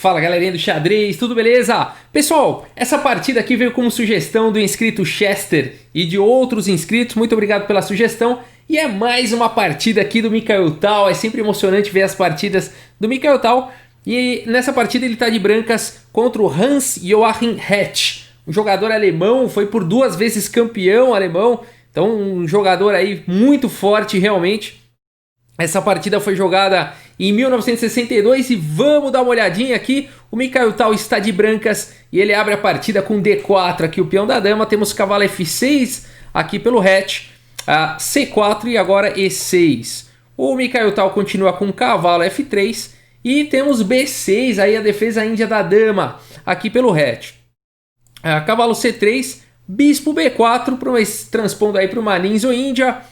Fala galerinha do xadrez, tudo beleza? Pessoal, essa partida aqui veio como sugestão do inscrito Chester e de outros inscritos, muito obrigado pela sugestão. E é mais uma partida aqui do Mikhail Tal, é sempre emocionante ver as partidas do Mikhail Tal. E nessa partida ele está de brancas contra o Hans-Joachim Hett, um jogador alemão, foi por 2 vezes campeão alemão, então um jogador aí muito forte realmente. Essa partida foi jogada em 1962 e vamos dar uma olhadinha aqui. O Mikhail Tal está de brancas e ele abre a partida com D4 aqui, o peão da dama. Temos cavalo F6 aqui pelo Hett, C4 e agora E6. O Mikhail Tal continua com cavalo F3 e temos B6, aí a defesa índia da dama aqui pelo Hett. Cavalo C3, bispo B4, transpondo aí para uma ninja índia.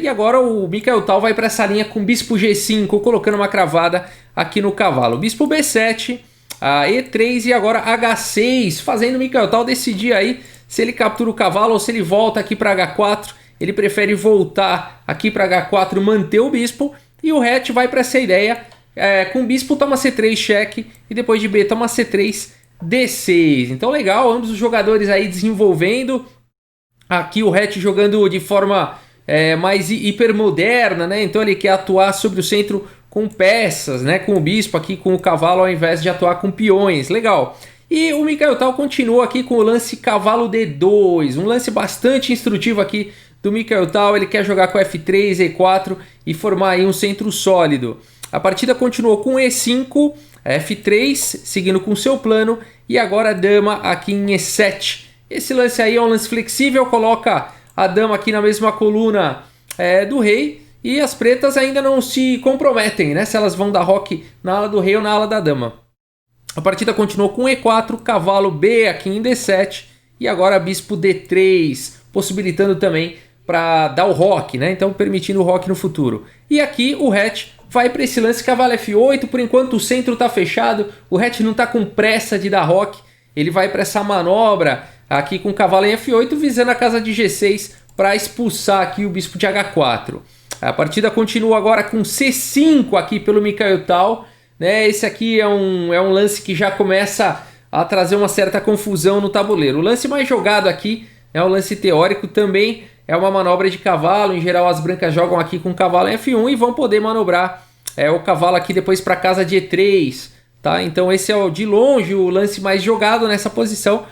E agora o Mikhail Tal vai para essa linha com bispo G5, colocando uma cravada aqui no cavalo. Bispo B7, E3 e agora H6, fazendo o Mikhail Tal decidir aí se ele captura o cavalo ou se ele volta aqui para H4. Ele prefere voltar aqui para H4, manter o bispo. E o Hett vai para essa ideia, com bispo toma C3, cheque, e depois de B toma C3, D6. Então legal, ambos os jogadores aí desenvolvendo. Aqui o Hett jogando de forma mais hipermoderna, né? Então ele quer atuar sobre o centro com peças, né? Com o bispo aqui, com o cavalo, ao invés de atuar com peões. Legal. E o Mikhail Tal continua aqui com o lance cavalo D2, um lance bastante instrutivo aqui do Mikhail Tal. Ele quer jogar com F3, E4 e formar aí um centro sólido. A partida continuou com E5, F3, seguindo com seu plano, e agora a dama aqui em E7. Esse lance aí é um lance flexível, coloca a dama aqui na mesma coluna do rei, e as pretas ainda não se comprometem, né? Se elas vão dar roque na ala do rei ou na ala da dama. A partida continuou com E4, cavalo B aqui em D7, e agora bispo D3, possibilitando também para dar o roque, né? Então permitindo o roque no futuro. E aqui o Hett vai para esse lance cavalo F8, por enquanto o centro está fechado, o Hett não está com pressa de dar roque, ele vai para essa manobra aqui com o cavalo em F8, visando a casa de G6 para expulsar aqui o bispo de H4. A partida continua agora com C5 aqui pelo Mikhail Tal, né? Esse aqui é um lance que já começa a trazer uma certa confusão no tabuleiro. O lance mais jogado aqui é o lance teórico, também é uma manobra de cavalo. Em geral as brancas jogam aqui com o cavalo em F1 e vão poder manobrar o cavalo aqui depois para a casa de E3. Tá? Então esse é de longe o lance mais jogado nessa posição.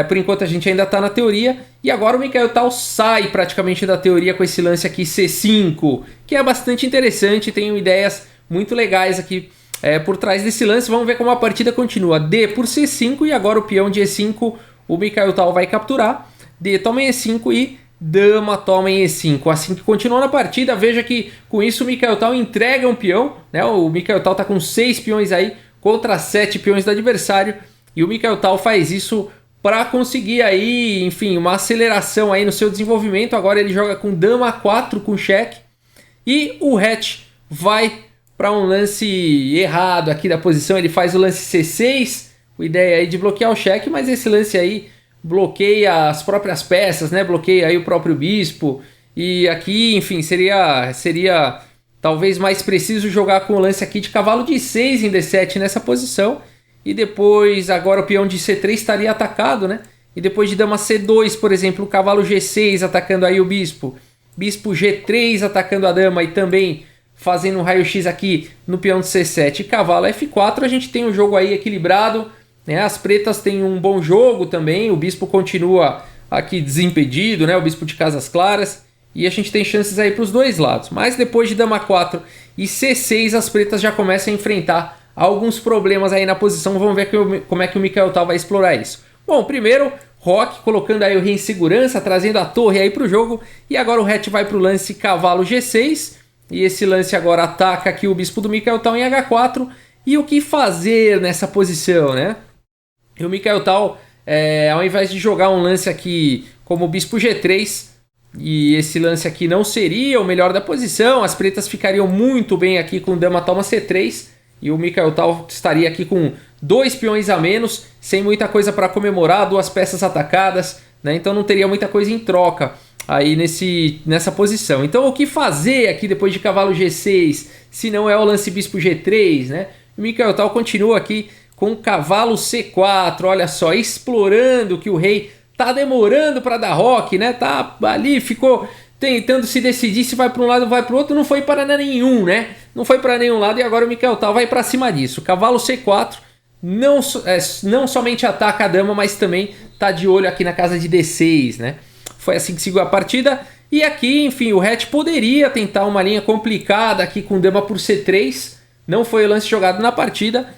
Por enquanto a gente ainda está na teoria. E agora o Mikhail Tal sai praticamente da teoria com esse lance aqui C5, que é bastante interessante. Tenho ideias muito legais aqui por trás desse lance. Vamos ver como a partida continua. D por C5 e agora o peão de E5 o Mikhail Tal vai capturar. D toma em E5 e dama toma em E5. Assim que continua na partida, veja que com isso o Mikhail Tal entrega um peão, né? O Mikhail Tal está com 6 peões aí contra 7 peões do adversário. E o Mikhail Tal faz isso para conseguir aí, enfim, uma aceleração aí no seu desenvolvimento. Agora ele joga com dama 4 com cheque. E o Hett vai para um lance errado aqui da posição. Ele faz o lance C6, com a ideia aí de bloquear o cheque, mas esse lance aí bloqueia as próprias peças, né? Bloqueia aí o próprio bispo. E aqui, enfim, seria talvez mais preciso jogar com o lance aqui de cavalo de 6 em D7 nessa posição. E depois, agora o peão de C3 estaria atacado, né? E depois de dama C2, por exemplo, o cavalo G6 atacando aí o bispo. Bispo G3 atacando a dama e também fazendo um raio-x aqui no peão de C7 e cavalo F4. A gente tem um jogo aí equilibrado, né? As pretas têm um bom jogo também. O bispo continua aqui desimpedido, né? O bispo de casas claras. E a gente tem chances aí para os dois lados. Mas depois de dama 4 e C6, as pretas já começam a enfrentar alguns problemas aí na posição. Vamos ver como é que o Mikhail Tal vai explorar isso. Bom, primeiro, roque, colocando aí o rei em segurança, trazendo a torre aí para o jogo. E agora o Hett vai para o lance cavalo G6. E esse lance agora ataca aqui o bispo do Mikhail Tal em H4. E o que fazer nessa posição, né? E o Mikhail Tal, ao invés de jogar um lance aqui como o bispo G3, e esse lance aqui não seria o melhor da posição, as pretas ficariam muito bem aqui com dama toma C3. E o Mikhail Tal estaria aqui com 2 peões a menos, sem muita coisa para comemorar, 2 peças atacadas, né? Então não teria muita coisa em troca aí nessa posição. Então o que fazer aqui depois de cavalo G6, se não é o lance bispo G3, né? O Mikhail Tal continua aqui com cavalo C4, olha só, explorando que o rei tá demorando para dar roque, né? Tá ali, ficou tentando se decidir se vai para um lado ou vai para o outro, não foi para nenhum, né? Não foi para nenhum lado e agora o Mikhail Tal vai para cima disso. Cavalo C4 não somente ataca a dama, mas também tá de olho aqui na casa de D6, né? Foi assim que seguiu a partida. E aqui, enfim, o Hatch poderia tentar uma linha complicada aqui com dama por C3. Não foi o lance jogado na partida.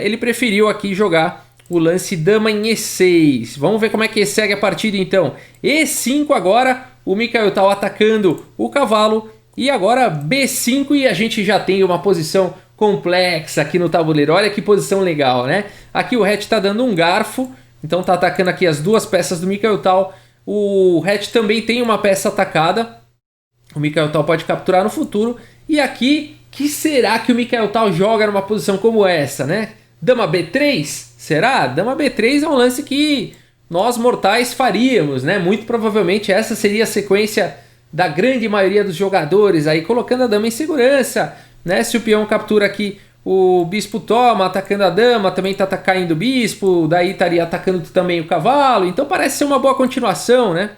Ele preferiu aqui jogar o lance dama em E6. Vamos ver como é que segue a partida então. E5 agora, o Mikhail Tal atacando o cavalo. E agora B5 e a gente já tem uma posição complexa aqui no tabuleiro. Olha que posição legal, né? Aqui o Hatch está dando um garfo. Então tá atacando aqui as duas peças do Mikhail Tal. O Hatch também tem uma peça atacada. O Mikhail Tal pode capturar no futuro. E aqui, que será que o Mikhail Tal joga numa posição como essa, né? Dama B3? Será? Dama B3 é um lance que nós mortais faríamos, né? Muito provavelmente essa seria a sequência da grande maioria dos jogadores aí, colocando a dama em segurança, né? Se o peão captura aqui, o bispo toma, atacando a dama, também tá caindo o bispo, daí estaria atacando também o cavalo, então parece ser uma boa continuação, né?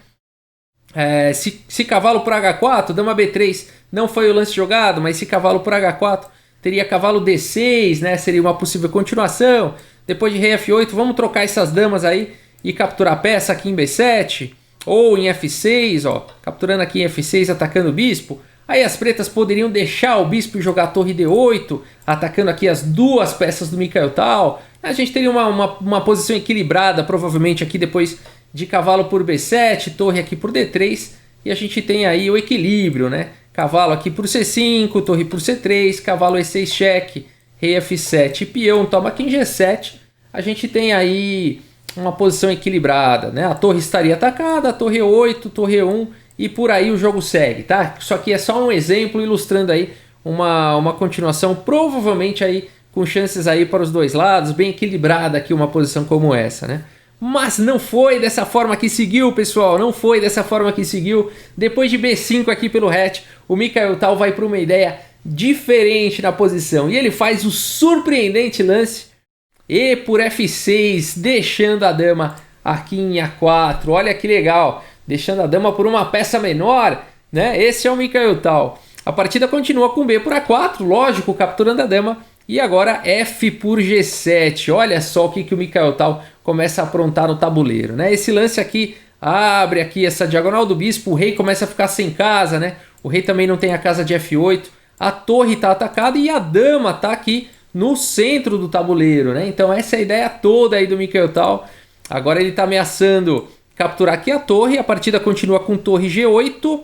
Se cavalo por H4, dama B3 não foi o lance jogado, mas se cavalo por H4, teria cavalo D6, né? Seria uma possível continuação. Depois de rei F8, vamos trocar essas damas aí e capturar a peça aqui em B7, ou em F6, ó, capturando aqui em F6, atacando o bispo. Aí as pretas poderiam deixar o bispo e jogar a torre D8, atacando aqui as duas peças do Mikhail Tal. A gente teria uma posição equilibrada, provavelmente aqui depois de cavalo por B7, torre aqui por D3, e a gente tem aí o equilíbrio, né? Cavalo aqui por C5, torre por C3, cavalo E6 cheque, rei F7 e peão toma aqui em G7. A gente tem aí uma posição equilibrada, né? A torre estaria atacada, a torre 8, torre E1 e por aí o jogo segue, tá? Isso aqui é só um exemplo ilustrando aí uma continuação, provavelmente aí com chances aí para os dois lados, bem equilibrada aqui uma posição como essa, né? Mas não foi dessa forma que seguiu, pessoal, não foi dessa forma que seguiu. Depois de B5 aqui pelo Hatch, o Mikhail Tal vai para uma ideia diferente na posição e ele faz o surpreendente lance E por F6, deixando a dama aqui em A4. Olha que legal, deixando a dama por uma peça menor, né? Esse é o Mikhail Tal. A partida continua com B por A4, lógico, capturando a dama. E agora F por G7. Olha só o que o Mikhail Tal começa a aprontar no tabuleiro, né? Esse lance aqui abre aqui essa diagonal do bispo, o rei começa a ficar sem casa, né? O rei também não tem a casa de F8. A torre está atacada e a dama está aqui no centro do tabuleiro, né? Então essa é a ideia toda aí do Mikhail Tal. Agora ele está ameaçando capturar aqui a torre. A partida continua com torre G8.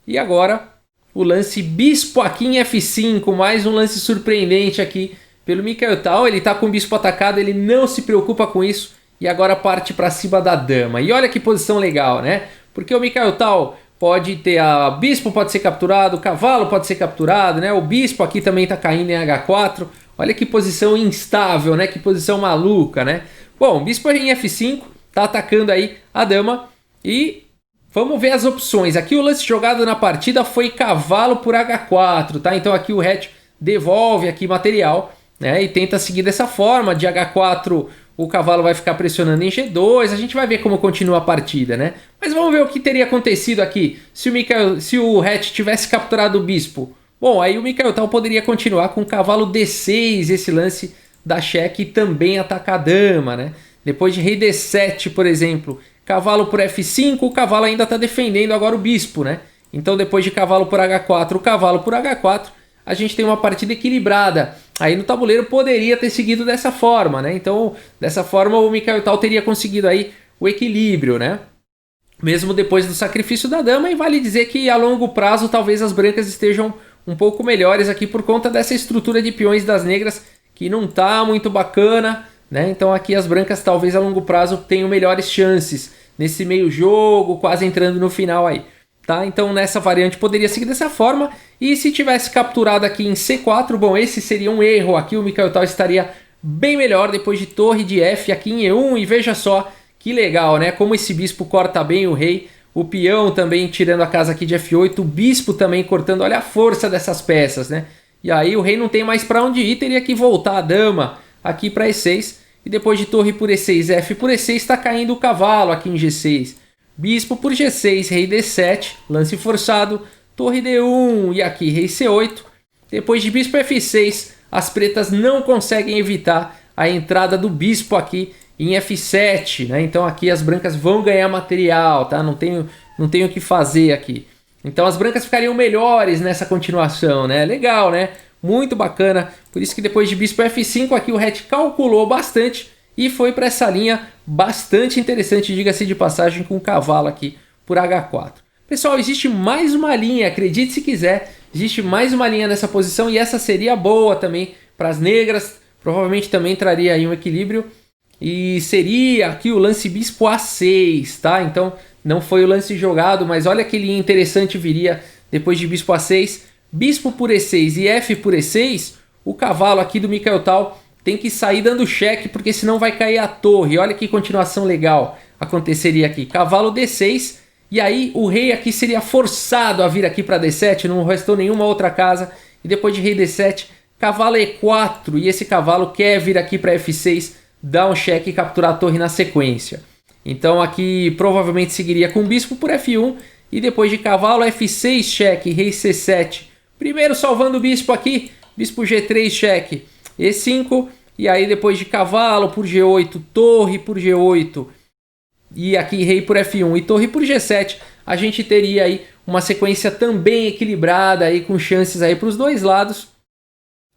E agora o lance bispo aqui em F5. Mais um lance surpreendente aqui pelo Mikhail Tal. Ele está com o bispo atacado, ele não se preocupa com isso. E agora parte para cima da dama. E olha que posição legal, né? Porque o Mikhail Tal pode ter a bispo pode ser capturado, o cavalo pode ser capturado, né? O bispo aqui também está caindo em H4. Olha que posição instável, né? Que posição maluca, né? Bom, bispo em F5, tá atacando aí a dama. E vamos ver as opções. Aqui o lance jogado na partida foi cavalo por H4, tá? Então aqui o Hatch devolve aqui material, né? E tenta seguir dessa forma. De H4 o cavalo vai ficar pressionando em G2. A gente vai ver como continua a partida, né? Mas vamos ver o que teria acontecido aqui se o Hatch tivesse capturado o bispo. Bom, aí o Mikhail Tal poderia continuar com o cavalo D6, esse lance da cheque e também atacar a dama, né? Depois de rei D7, por exemplo, cavalo por F5, o cavalo ainda está defendendo agora o bispo, né? Então depois de cavalo por H4, o cavalo por H4, a gente tem uma partida equilibrada. Aí no tabuleiro poderia ter seguido dessa forma, né? Então dessa forma o Mikhail Tal teria conseguido aí o equilíbrio, né? Mesmo depois do sacrifício da dama, e vale dizer que a longo prazo talvez as brancas estejam um pouco melhores aqui por conta dessa estrutura de peões das negras que não tá muito bacana, né? Então aqui as brancas talvez a longo prazo tenham melhores chances nesse meio jogo, quase entrando no final aí, tá? Então nessa variante poderia seguir dessa forma, e se tivesse capturado aqui em C4, bom, esse seria um erro, aqui o Mikhail Tal estaria bem melhor depois de torre de F aqui em E1, e veja só que legal, né? Como esse bispo corta bem o rei, o peão também tirando a casa aqui de F8, o bispo também cortando, olha a força dessas peças, né? E aí o rei não tem mais para onde ir, teria que voltar a dama aqui para E6. E depois de torre por E6, F por E6, está caindo o cavalo aqui em G6. Bispo por G6, rei D7, lance forçado, torre D1 e aqui rei C8. Depois de bispo F6, as pretas não conseguem evitar a entrada do bispo aqui em F7, né? Então aqui as brancas vão ganhar material, tá? Não tenho o que fazer aqui. Então as brancas ficariam melhores nessa continuação, né? Legal, né? Muito bacana. Por isso que depois de bispo F5 aqui o Hatch calculou bastante e foi para essa linha bastante interessante, diga-se de passagem, com o cavalo aqui por H4. Pessoal, existe mais uma linha, acredite se quiser, existe mais uma linha nessa posição e essa seria boa também para as negras, provavelmente também traria aí um equilíbrio. E seria aqui o lance bispo A6, tá? Então não foi o lance jogado, mas olha que linha interessante viria depois de bispo A6. Bispo por E6 e F por E6, o cavalo aqui do Mikhail Tal tem que sair dando cheque, porque senão vai cair a torre. Olha que continuação legal aconteceria aqui. Cavalo D6, e aí o rei aqui seria forçado a vir aqui para D7, não restou nenhuma outra casa. E depois de rei D7, cavalo E4, e esse cavalo quer vir aqui para F6, dar um cheque e capturar a torre na sequência. Então aqui provavelmente seguiria com bispo por F1, e depois de cavalo F6 cheque, rei C7. Primeiro salvando o bispo aqui, bispo G3 cheque, E5, e aí depois de cavalo por G8, torre por G8, e aqui rei por F1 e torre por G7, a gente teria aí uma sequência também equilibrada, aí, com chances aí para os dois lados.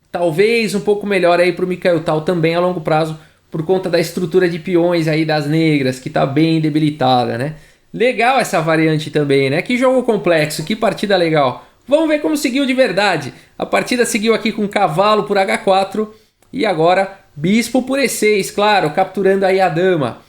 Talvez um pouco melhor aí para o Mikhail Tal também a longo prazo, por conta da estrutura de peões aí das negras, que está bem debilitada, né? Legal essa variante também, né? Que jogo complexo, que partida legal. Vamos ver como seguiu de verdade. A partida seguiu aqui com cavalo por H4 e agora bispo por E6, claro, capturando aí a dama.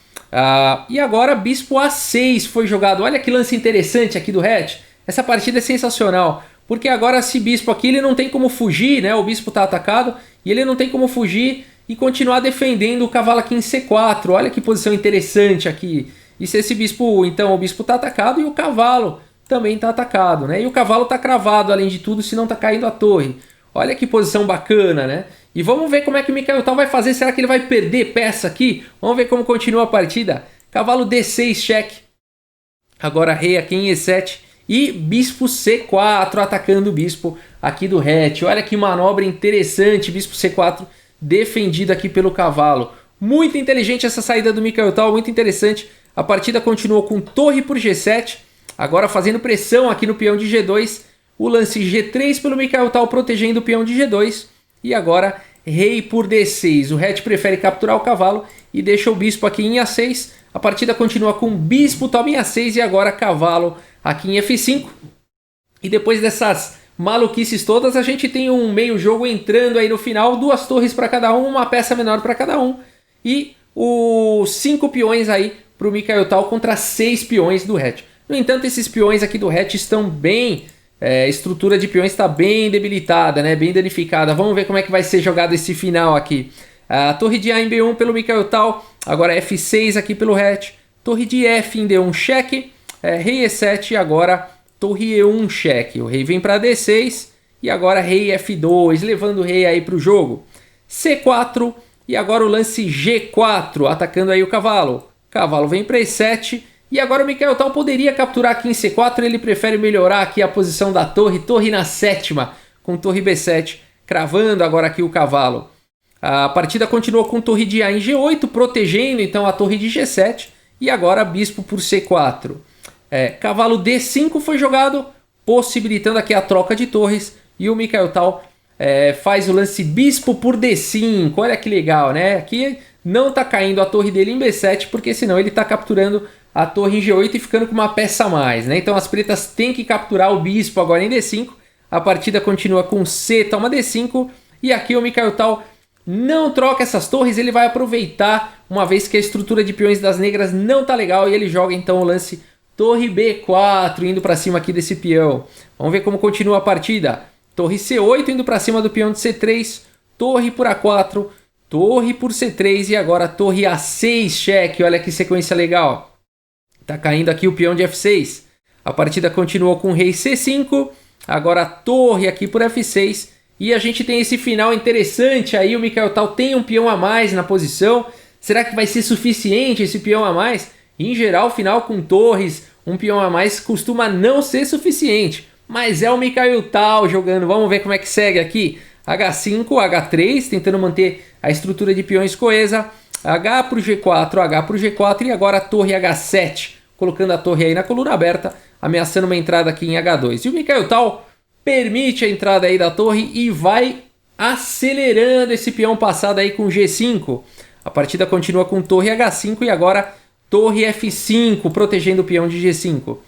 E agora bispo A6 foi jogado. Olha que lance interessante aqui do Hatch. Essa partida é sensacional, porque agora esse bispo aqui ele não tem como fugir, né? O bispo está atacado e ele não tem como fugir e continuar defendendo o cavalo aqui em C4. Olha que posição interessante aqui. E se esse bispo, então, o bispo está atacado e o cavalo também está atacado, né? E o cavalo está cravado, além de tudo, se não está caindo a torre. Olha que posição bacana, né? E vamos ver como é que o Mikhail Tal vai fazer. Será que ele vai perder peça aqui? Vamos ver como continua a partida. Cavalo D6 cheque. Agora rei aqui em E7. E bispo C4 atacando o bispo aqui do Hatch. Olha que manobra interessante. Bispo C4 defendido aqui pelo cavalo. Muito inteligente essa saída do Mikhail Tal. Muito interessante. A partida continuou com torre por G7. Agora fazendo pressão aqui no peão de G2. O lance G3 pelo Mikhail Tal protegendo o peão de G2. E agora rei por D6. O Hatch prefere capturar o cavalo e deixa o bispo aqui em A6. A partida continua com bispo toma em A6 e agora cavalo aqui em F5. E depois dessas maluquices todas, a gente tem um meio jogo entrando aí no final. 2 torres para cada um, uma peça menor para cada um. E os 5 peões aí para o Mikhail Tal contra 6 peões do Hatch. No entanto, esses peões aqui do Hatch estão bem... a estrutura de peões está bem debilitada, né? Bem danificada. Vamos ver como é que vai ser jogado esse final aqui. A torre de A em B1 pelo Mikhail Tal. Agora F6 aqui pelo Hatch. Torre de F em D1 cheque. Rei E7 e agora torre E1 cheque. O rei vem para D6 e agora rei F2, levando o rei aí para o jogo. C4 e agora o lance G4, atacando aí o cavalo. Cavalo vem para E7. E agora o Mikhail Tal poderia capturar aqui em C4, ele prefere melhorar aqui a posição da torre, torre na 7ª, com torre B7, cravando agora aqui o cavalo. A partida continuou com torre de A em G8, protegendo então a torre de G7, e agora bispo por C4. Cavalo D5 foi jogado, possibilitando aqui a troca de torres, e o Mikhail Tal faz o lance bispo por D5, olha que legal, né? Aqui não está caindo a torre dele em B7, porque senão ele está capturando a torre em G8 e ficando com uma peça a mais, né? Então as pretas têm que capturar o bispo agora em D5. A partida continua com C, toma D5. E aqui o Mikhail Tal não troca essas torres, ele vai aproveitar, uma vez que a estrutura de peões das negras não tá legal, e ele joga então o lance torre B4, indo para cima aqui desse peão. Vamos ver como continua a partida. Torre C8 indo para cima do peão de C3, torre por A4, torre por C3 e agora torre A6 cheque. Olha que sequência legal. Tá caindo aqui o peão de F6. A partida continuou com rei C5. Agora torre aqui por F6. E a gente tem esse final interessante aí, o Mikhail Tal tem um peão a mais na posição. Será que vai ser suficiente esse peão a mais? Em geral, final com torres, um peão a mais costuma não ser suficiente. Mas é o Mikhail Tal jogando, vamos ver como é que segue aqui. H5, H3, tentando manter a estrutura de peões coesa. H para o G4, H para o G4 e agora a torre H7. Colocando a torre aí na coluna aberta, ameaçando uma entrada aqui em H2. E o Mikhail Tal permite a entrada aí da torre e vai acelerando esse peão passado aí com G5. A partida continua com torre H5 e agora torre F5, protegendo o peão de G5.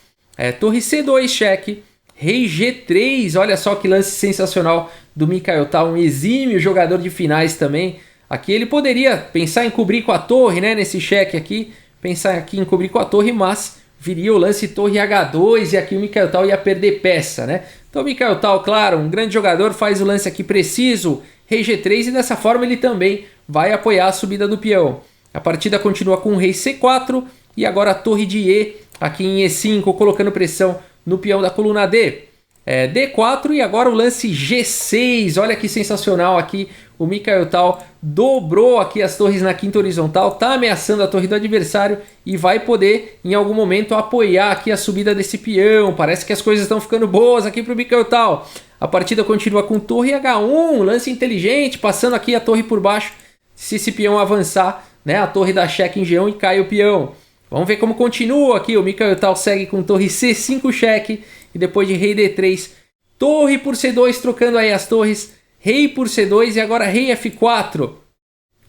Torre C2, cheque. Rei G3, olha só que lance sensacional do Mikhail Tal, um exímio jogador de finais também. Aqui ele poderia pensar em cobrir com a torre, né, nesse cheque aqui, pensar aqui em cobrir com a torre, mas viria o lance torre H2 e aqui o Mikhail Tal ia perder peça, né? Então o Mikhail Tal, claro, um grande jogador, faz o lance aqui preciso, Rei G3 e dessa forma ele também vai apoiar a subida do peão. A partida continua com o Rei C4 e agora a torre de E aqui em E5, colocando pressão no peão da coluna D. D4 e agora o lance G6, olha que sensacional aqui, o Mikhail Tal dobrou aqui as torres na quinta horizontal, tá ameaçando a torre do adversário e vai poder em algum momento apoiar aqui a subida desse peão, parece que as coisas estão ficando boas aqui para o Mikhail Tal. A partida continua com torre H1, lance inteligente, passando aqui a torre por baixo, se esse peão avançar, né, a torre dá cheque em G1 e cai o peão. Vamos ver como continua aqui, o Mikhail Tal segue com torre C5 cheque e depois de rei D3, torre por C2 trocando aí as torres, rei por C2 e agora rei F4.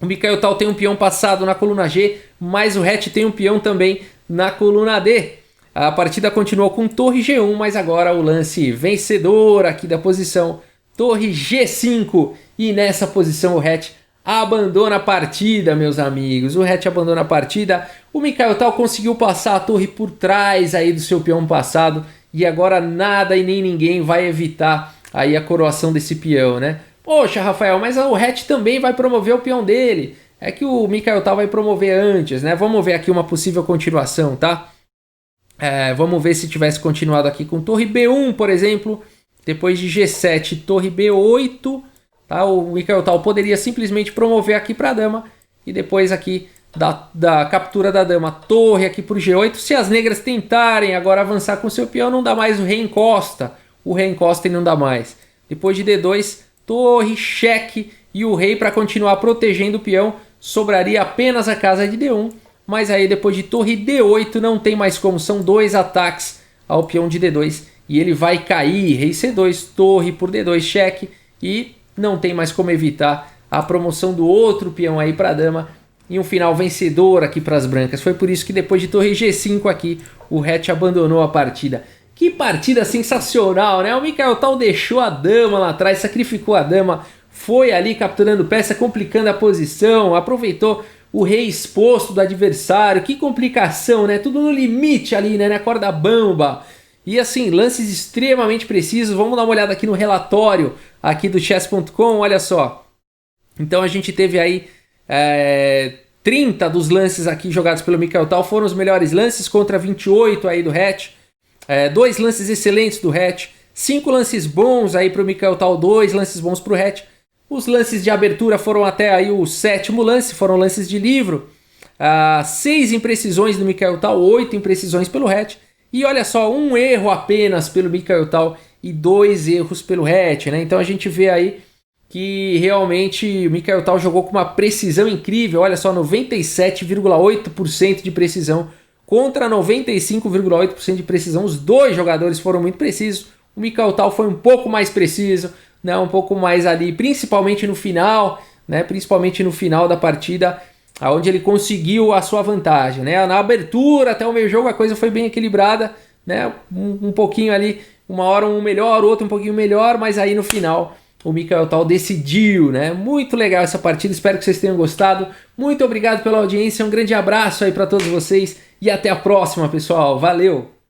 O Mikhail Tal tem um peão passado na coluna G, mas o Hatch tem um peão também na coluna D. A partida continuou com torre G1, mas agora o lance vencedor aqui da posição, torre G5 e nessa posição o Hatch abandona a partida, meus amigos. O Hatch abandona a partida. O Mikhail Tal conseguiu passar a torre por trás aí do seu peão passado e agora nada e nem ninguém vai evitar aí a coroação desse peão, né? Poxa, Rafael, mas o Hatch também vai promover o peão dele. É que o Mikhail Tal vai promover antes, né? Vamos ver aqui uma possível continuação, tá? Vamos ver se tivesse continuado aqui com torre B1, por exemplo. Depois de G7, torre B8... Tá? O Mikhail Tal poderia simplesmente promover aqui para a dama e depois aqui da captura da dama, torre aqui por G8. Se as negras tentarem agora avançar com seu peão, não dá mais o rei encosta. O rei encosta e não dá mais. Depois de D2, torre, cheque e o rei para continuar protegendo o peão. Sobraria apenas a casa de D1. Mas aí depois de torre D8 não tem mais como. São dois ataques ao peão de D2 e ele vai cair. Rei C2, torre por D2, cheque e... não tem mais como evitar a promoção do outro peão aí para a dama e um final vencedor aqui para as brancas. Foi por isso que depois de torre G5 aqui, o Hatch abandonou a partida. Que partida sensacional, né? O Mikhail Tal deixou a dama lá atrás, sacrificou a dama, foi ali capturando peça, complicando a posição, aproveitou o rei exposto do adversário. Que complicação, né? Tudo no limite ali, né? Na corda bamba. E assim, lances extremamente precisos. Vamos dar uma olhada aqui no relatório aqui do chess.com, olha só. Então a gente teve aí 30 dos lances aqui jogados pelo Mikhail Tal foram os melhores lances contra 28 aí do Hatch. 2 lances excelentes do Hatch, 5 lances bons aí para o Mikhail Tal, 2 lances bons para o Hatch. Os lances de abertura foram até aí o 7º lance, foram lances de livro. 6 imprecisões do Mikhail Tal, 8 imprecisões pelo Hatch. E olha só, um erro apenas pelo Mikhail Tal e 2 erros pelo Hatch, né? Então a gente vê aí que realmente o Mikhail Tal jogou com uma precisão incrível. Olha só, 97,8% de precisão contra 95,8% de precisão. Os dois jogadores foram muito precisos. O Mikhail Tal foi um pouco mais preciso, né? Um pouco mais ali, principalmente no final, né? Principalmente no final da partida, onde ele conseguiu a sua vantagem, né? Na abertura até o meio jogo a coisa foi bem equilibrada, né? Um pouquinho ali, uma hora um melhor, outro um pouquinho melhor, mas aí no final o Mikhail Tal decidiu, né? Muito legal essa partida, espero que vocês tenham gostado. Muito obrigado pela audiência, um grande abraço aí para todos vocês e até a próxima, pessoal. Valeu!